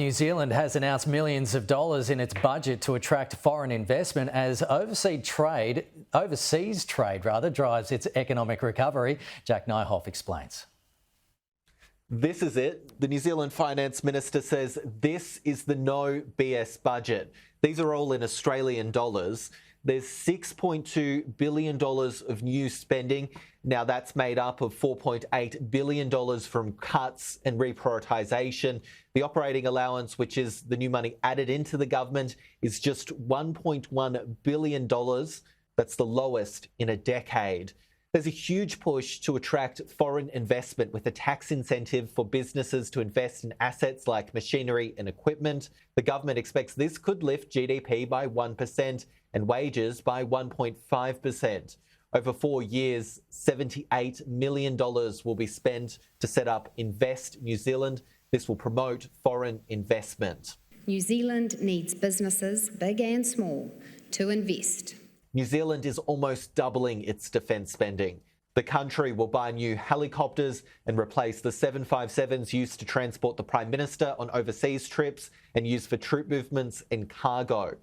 New Zealand has announced millions of dollars in its budget to attract foreign investment as overseas trade drives its economic recovery. Jack Nyhoff explains. This is it. The New Zealand Finance Minister says this is the no BS budget. These are all in Australian dollars. There's $6.2 billion of new spending. Now that's made up of $4.8 billion from cuts and reprioritisation. The operating allowance, which is the new money added into the government, is just $1.1 billion. That's the lowest in a decade. There's a huge push to attract foreign investment with a tax incentive for businesses to invest in assets like machinery and equipment. The government expects this could lift GDP by 1% and wages by 1.5%. Over 4 years, $78 million will be spent to set up Invest New Zealand. This will promote foreign investment. New Zealand needs businesses, big and small, to invest. New Zealand is almost doubling its defence spending. The country will buy new helicopters and replace the 757s used to transport the Prime Minister on overseas trips and used for troop movements and cargo.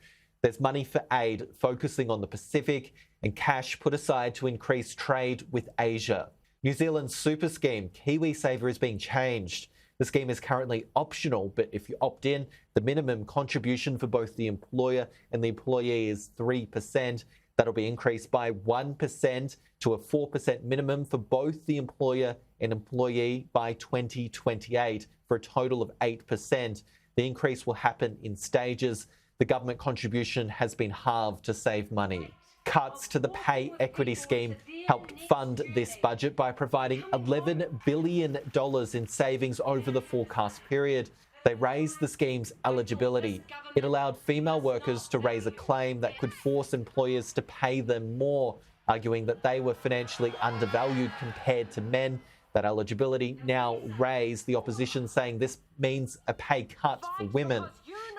There's money for aid focusing on the Pacific and cash put aside to increase trade with Asia. New Zealand's super scheme, KiwiSaver, is being changed. The scheme is currently optional, but if you opt in, the minimum contribution for both the employer and the employee is 3%. That'll be increased by 1% to a 4% minimum for both the employer and employee by 2028, for a total of 8%. The increase will happen in stages. The government contribution has been halved to save money. Cuts to the pay equity scheme helped fund this budget by providing $11 billion in savings over the forecast period. They raised the scheme's eligibility. It allowed female workers to raise a claim that could force employers to pay them more, arguing that they were financially undervalued compared to men. That eligibility now raised, the opposition saying this means a pay cut for women.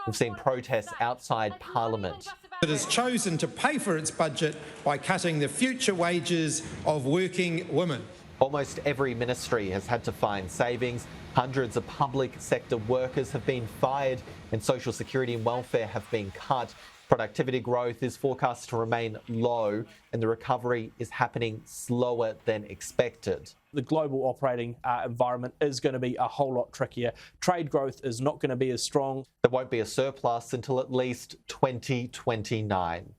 We've seen protests outside Parliament. It has chosen to pay for its budget by cutting the future wages of working women. Almost every ministry has had to find savings. Hundreds of public sector workers have been fired and social security and welfare have been cut. Productivity growth is forecast to remain low and the recovery is happening slower than expected. The global operating environment is going to be a whole lot trickier. Trade growth is not going to be as strong. There won't be a surplus until at least 2029.